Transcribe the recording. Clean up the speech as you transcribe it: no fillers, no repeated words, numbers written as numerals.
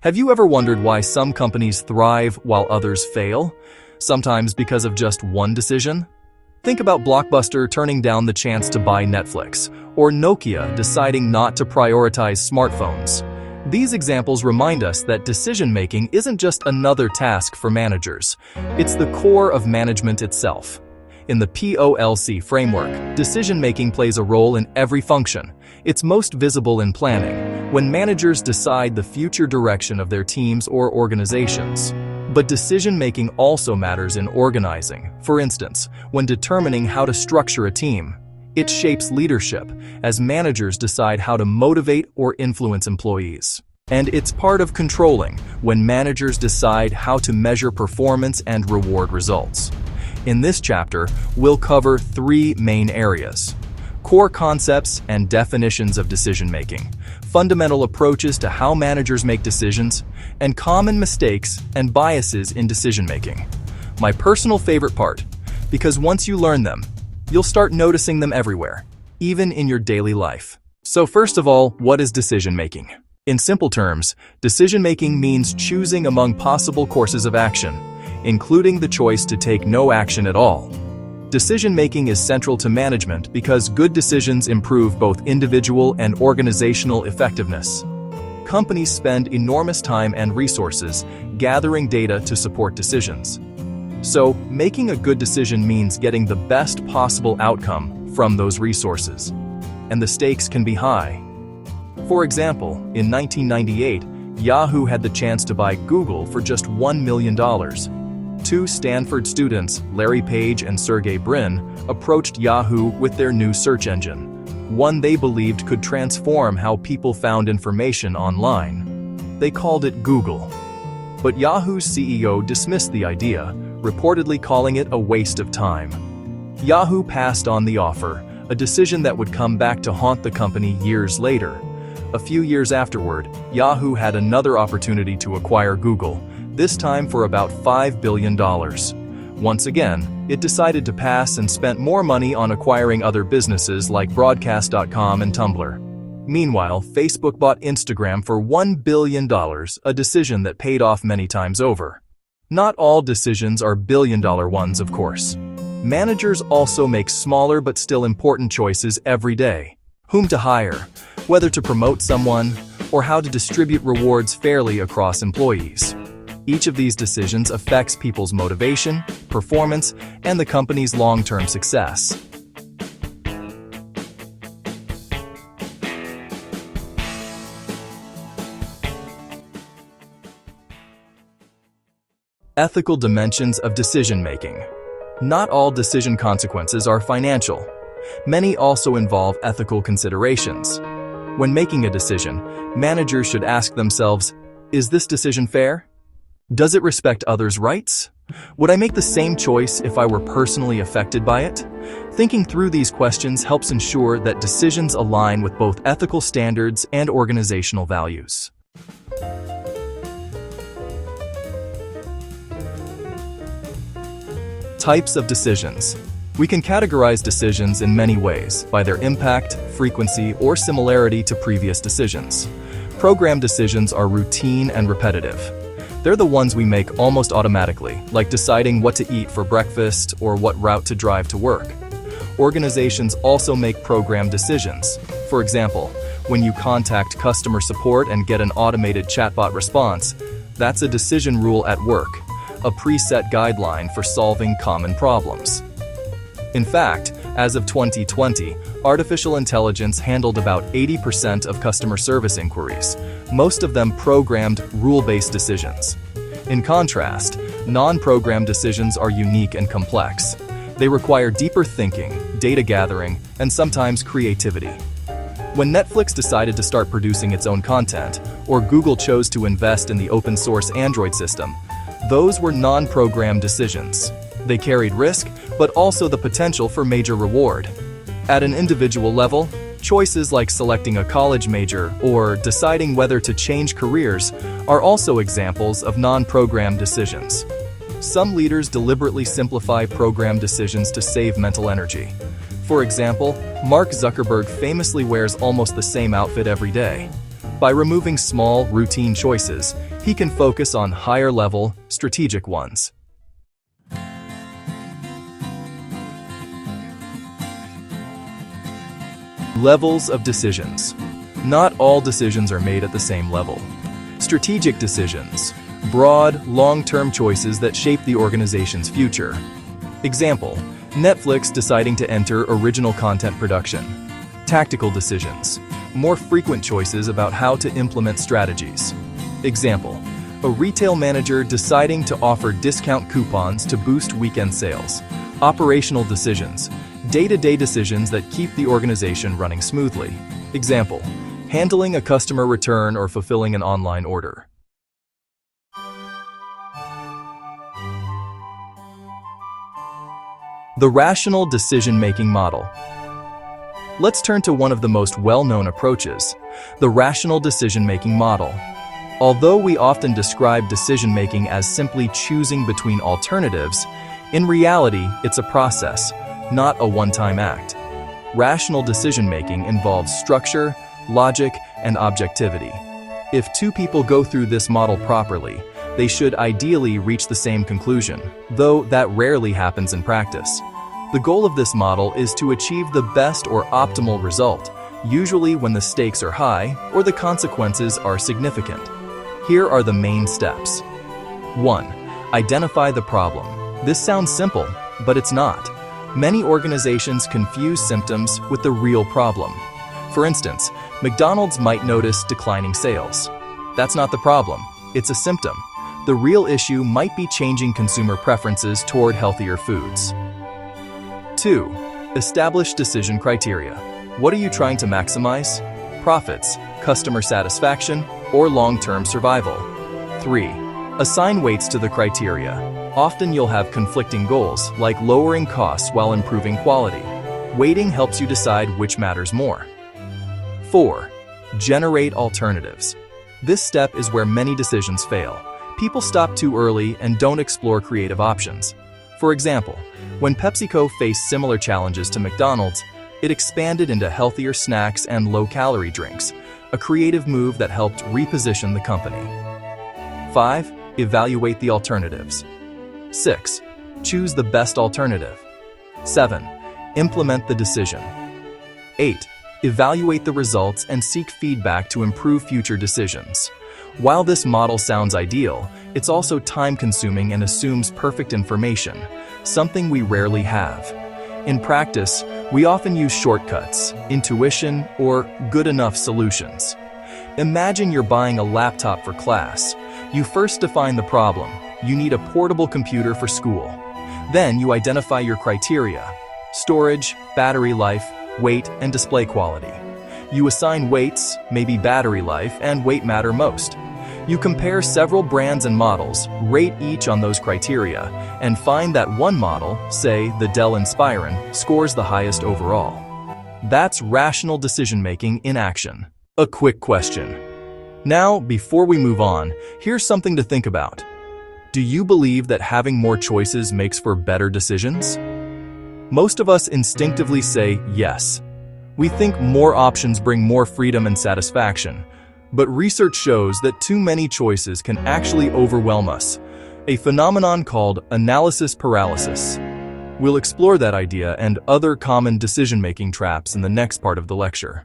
Have you ever wondered why some companies thrive while others fail? Sometimes because of just one decision? Think about Blockbuster turning down the chance to buy Netflix, or Nokia deciding not to prioritize smartphones. These examples remind us that decision-making isn't just another task for managers. It's the core of management itself. In the POLC framework, decision-making plays a role in every function. It's most visible in planning, when managers decide the future direction of their teams or organizations. But decision-making also matters in organizing. For instance, when determining how to structure a team. It shapes leadership, as managers decide how to motivate or influence employees. And it's part of controlling, when managers decide how to measure performance and reward results. In this chapter, we'll cover three main areas: core concepts and definitions of decision-making, fundamental approaches to how managers make decisions, and common mistakes and biases in decision-making. My personal favorite part, because once you learn them, you'll start noticing them everywhere, even in your daily life. So first of all, what is decision-making? In simple terms, decision-making means choosing among possible courses of action, including the choice to take no action at all. Decision-making is central to management because good decisions improve both individual and organizational effectiveness. Companies spend enormous time and resources gathering data to support decisions. So, making a good decision means getting the best possible outcome from those resources. And the stakes can be high. For example, in 1998, Yahoo had the chance to buy Google for just $1 million. Two Stanford students, Larry Page and Sergey Brin, approached Yahoo with their new search engine, one they believed could transform how people found information online. They called it Google. But Yahoo's CEO dismissed the idea, reportedly calling it a waste of time. Yahoo passed on the offer, a decision that would come back to haunt the company years later. A few years afterward, Yahoo had another opportunity to acquire Google, this time for about $5 billion. Once again, it decided to pass and spent more money on acquiring other businesses like Broadcast.com and Tumblr. Meanwhile, Facebook bought Instagram for $1 billion, a decision that paid off many times over. Not all decisions are billion-dollar ones, of course. Managers also make smaller but still important choices every day. Whom to hire, whether to promote someone, or how to distribute rewards fairly across employees. Each of these decisions affects people's motivation, performance, and the company's long-term success. Ethical dimensions of decision-making. Not all decision consequences are financial. Many also involve ethical considerations. When making a decision, managers should ask themselves, is this decision fair? Does it respect others' rights? Would I make the same choice if I were personally affected by it? Thinking through these questions helps ensure that decisions align with both ethical standards and organizational values. Types of decisions. We can categorize decisions in many ways, by their impact, frequency, or similarity to previous decisions. Program decisions are routine and repetitive. They're the ones we make almost automatically, like deciding what to eat for breakfast or what route to drive to work. Organizations also make program decisions. For example, when you contact customer support and get an automated chatbot response, that's a decision rule at work, a preset guideline for solving common problems. In fact, as of 2020, artificial intelligence handled about 80% of customer service inquiries, most of them programmed, rule-based decisions. In contrast, non-programmed decisions are unique and complex. They require deeper thinking, data gathering, and sometimes creativity. When Netflix decided to start producing its own content, or Google chose to invest in the open-source Android system, those were non-programmed decisions. They carried risk, but also the potential for major reward. At an individual level, choices like selecting a college major or deciding whether to change careers are also examples of non-programmed decisions. Some leaders deliberately simplify program decisions to save mental energy. For example, Mark Zuckerberg famously wears almost the same outfit every day. By removing small, routine choices, he can focus on higher-level, strategic ones. Levels of decisions. Not all decisions are made at the same level. Strategic decisions. Broad, long-term choices that shape the organization's future. Example, Netflix deciding to enter original content production. Tactical decisions. More frequent choices about how to implement strategies. Example, a retail manager deciding to offer discount coupons to boost weekend sales. Operational decisions. Day-to-day decisions that keep the organization running smoothly. Example, handling a customer return or fulfilling an online order. The rational decision-making model. Let's turn to one of the most well-known approaches, the rational decision-making model. Although we often describe decision-making as simply choosing between alternatives, in reality, it's a process, not a one-time act. Rational decision-making involves structure, logic, and objectivity. If two people go through this model properly, they should ideally reach the same conclusion, though that rarely happens in practice. The goal of this model is to achieve the best or optimal result, usually when the stakes are high or the consequences are significant. Here are the main steps. 1. Identify the problem. This sounds simple, but it's not. Many organizations confuse symptoms with the real problem. For instance, McDonald's might notice declining sales. That's not the problem, it's a symptom. The real issue might be changing consumer preferences toward healthier foods. 2. Establish decision criteria. What are you trying to maximize? Profits, customer satisfaction, or long-term survival? 3. Assign weights to the criteria. Often you'll have conflicting goals, like lowering costs while improving quality. Weighting helps you decide which matters more. 4. Generate alternatives. This step is where many decisions fail. People stop too early and don't explore creative options. For example, when PepsiCo faced similar challenges to McDonald's, it expanded into healthier snacks and low-calorie drinks, a creative move that helped reposition the company. 5. Evaluate the alternatives. 6. Choose the best alternative. 7. Implement the decision. 8. Evaluate the results and seek feedback to improve future decisions. While this model sounds ideal, it's also time-consuming and assumes perfect information, something we rarely have. In practice, we often use shortcuts, intuition, or good-enough solutions. Imagine you're buying a laptop for class. You first define the problem. You need a portable computer for school. Then you identify your criteria: storage, battery life, weight, and display quality. You assign weights, maybe battery life, and weight matter most. You compare several brands and models, rate each on those criteria, and find that one model, say the Dell Inspiron, scores the highest overall. That's rational decision-making in action. A quick question. Now, before we move on, here's something to think about. Do you believe that having more choices makes for better decisions? Most of us instinctively say yes. We think more options bring more freedom and satisfaction, but research shows that too many choices can actually overwhelm us, a phenomenon called analysis paralysis. We'll explore that idea and other common decision-making traps in the next part of the lecture.